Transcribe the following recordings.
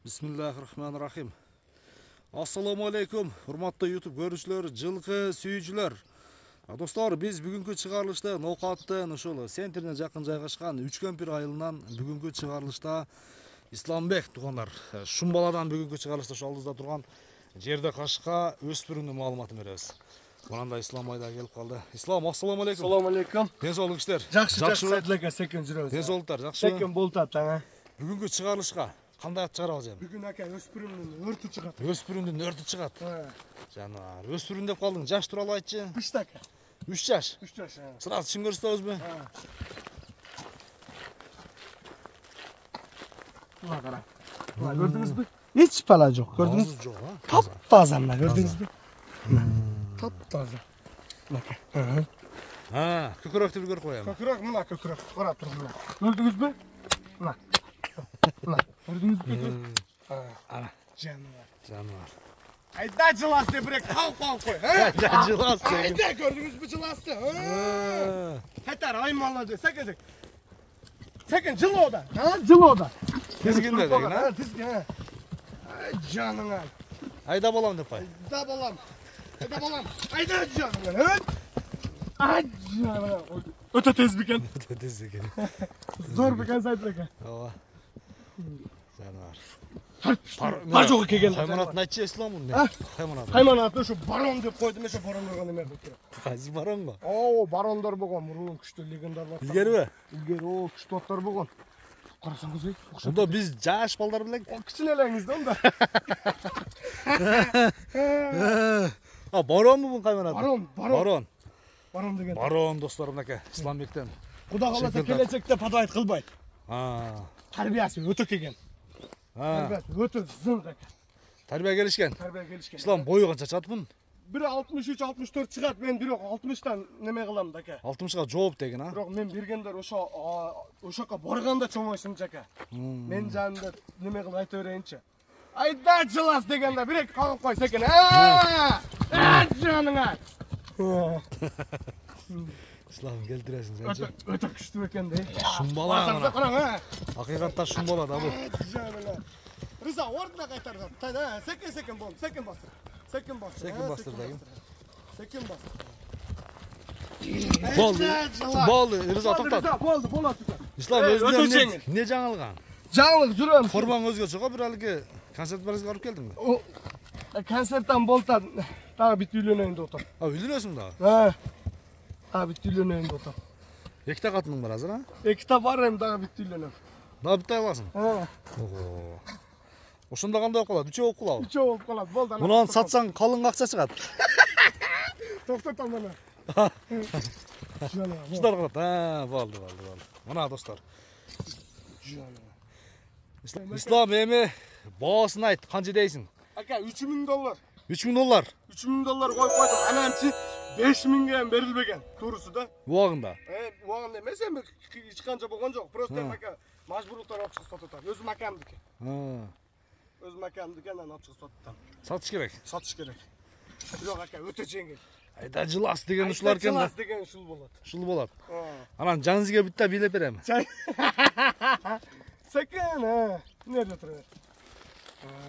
Bismillahirrahmanirrahim. Assalamu alaikum, hurmatly YouTube görüşlөр, жылкы сүйүүчүлөр. Достор, biz бүгүнкү чыгарылышта Ноокаттын ошол центрине жакын жайгашкан Үчкөмпүр айылынан бүгүнкү чыгарылышта Исламбек туугандар Шумбаладан бүгүнкү чыгарылышта ошол алдыбызда турган жерде кашка өспүрүмдүн маалыматын беребиз. Мынандай Ислам айда келип калды. Ислам, ассаламу алейкум. Assalamu alaikum. Денсаулык иштер. Жакшы сайтларга секен жүрөбүз. Денсаулыктар жакшыбы? Секен болуп атат. Бүгүнкү чыгарылышка кандай чыгарабыз эми? Бүгүн ака өспүрүмдүн өртү чыгат. Өспүрүмдүн өртү чыгат. Жанар, өспүрүм деп калдың, жаш тууралуу айтчы. 3 ака. 3 жаш. 3 жаш. Сразу чын көрсөтөбүзбү? Мына кара. Мына көрдүңүзбү? Эч бала жок, көрдүңүз? Жок, а? Таптаза мына көрдүңүзбү? Таптаза. Мына. Көкөрөктү бир көрүп коем. Көкүрөк мына көкүрөк. Кара тур мына. Көрдүңүзбү? Мына. Мына. Көрдүңүзбү? Ана, Жануар. Айда жыласты бирек калып кой. Жыласты. Айда көрдүңүзбү жыласты? Кайтар аймалады. Секен жылода. Жылода. Тизгинде деген, а? Тизген. Ай жаныңа. Айда балам деп кой. Да балам. Айда балам. Айда жаныңа. Ай жаныңа. Өтө тез бекен. Өтө тез экен. Зор бекен сайтлыка. Ооба. Жанар. Бар жок экен. Кайманатын айтчы Исламын. Кайманат. Кайманат ошо барон деп койдум, ошо барон койгон эме деп турат. Кайсы барон го? Оо, барондор болгон, мурун күчтүү легендарлар. Илгериби? Илгери, о, күчтүү аттар болгон. Карасаң көзөй. Ошондо биз жаш балдар белек. Кичинелеңиз да онда. Баронбу бул кайманат? Барон. Барон деген. Барон достор мынакей Исламбектен. Куда каласа келечекте подвайт кылбайт. Тарбиясы өтө келген. Тарбиясы өтө зыңк экен. Тарбия келишкен. Ислам бою канча чатпын? 1.63-64 чыгат, мен бирок 60тан неме кылам да ака. 60га жооп деген, а? Бирок мен бергендер ошока барганда чоңойсун жака. Мен жанында неме кылып айта берейинчи. Айда жылас дегенде бирек калып койсо экен. Жаныңа. Ислам келтиресиң сен. Өтө күчтүү экен да. Шумбала ана. Караң, Акыйкатта шумбала да бул. Жаныңа. Риза ордуна кайтарган. Тайда секен бол, секен бастыр. Секен бастыр деген. Секен бастыр. Болду, Риза токтот. Болот. Ислам өзүнөн эмне жаңылган? Жаңылык жүрөм. Формаң өзгөчө го, бир алги концерт барыңызга барып келдиңби? Концерттен болтан дагы бүт үйлөнөйүн деп отур. Үйлөнөсүң дагы? Бүт үйлөнөйүн деп отур. Эките катының бар азыр, а? Эките бар эми дагы бүт үйлөнөм. Дагы бүт аласың? Ого. Ошондо кандай болуп калат? 3 болуп калабы? 3 болуп калат. Болду. Мунан сатсаң калың акча чыгат. Токтотом мына. Шудар кылат. Болду. Мына достор. Ислам эми баасын айт, канча дейсиң? Ака, $3000. $3000. $3000 коюп койдум. Ананчы 5000ге берилбеген. Туурусу да. Убагында. Убагында эмес, эми эч канча болгон жок. Просто ака мажбурлуктар алып чыгып сатып атат. Өзүм акамдыки. Өзүм акамдыки, анан алып чыгып сатып атам. Сатыш керек. Бирок ака өтө жеңил. Айда жылас деген ушулар экен да. Жылас деген ушул болот. Ушул болот. Анан жаңызга бутта бийлеп берем. Секен, нерде тур?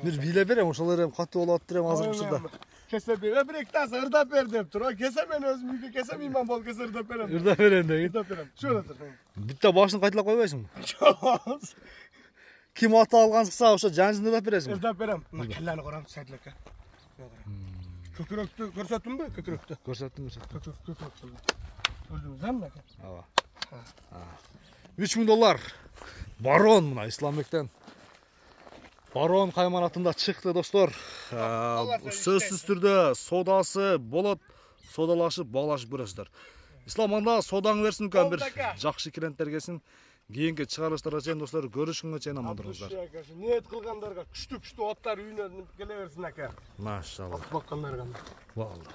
Бир бийлеп берем, ошолор эми катуу болуп атыр эми азыр ушулда. Кесе бер, бирек тас ырдап бер деп тур. Кесе мен өзүм үйгө кесем иман бол, кесе ырдап берем. Ырдап берем деген. Ырдап берем. Шуна тур. Бутта башын кайталап койбойсуңбу? Ким ата алган чыкса, ошо жаңызын ырдап бересиң. Ырдап берем. Келлени карам, сайтлака. Көкүрөктү көрсөттүмбү? Көкүрөктү. Көрсөттүм. Көкүрөктү. Көрдүңүз эмне? Ооба. $3000. Барон мына Исламбектен. Барон кайманатында чыкты достор. Сөзсүз түрдө содасы болот. Содалашып, балашып көрөсүздөр. Ислам анда содаңы берсин үлкен бир жакшы клиенттергесин. Кийинки чыгарылыштарга чейин достор көрүшүнгө чейин аман туруңуздар. Ниет кылгандарга күчтүү аттар үйүнө келе берсин ака. Машалла. Баккандарга. Болду.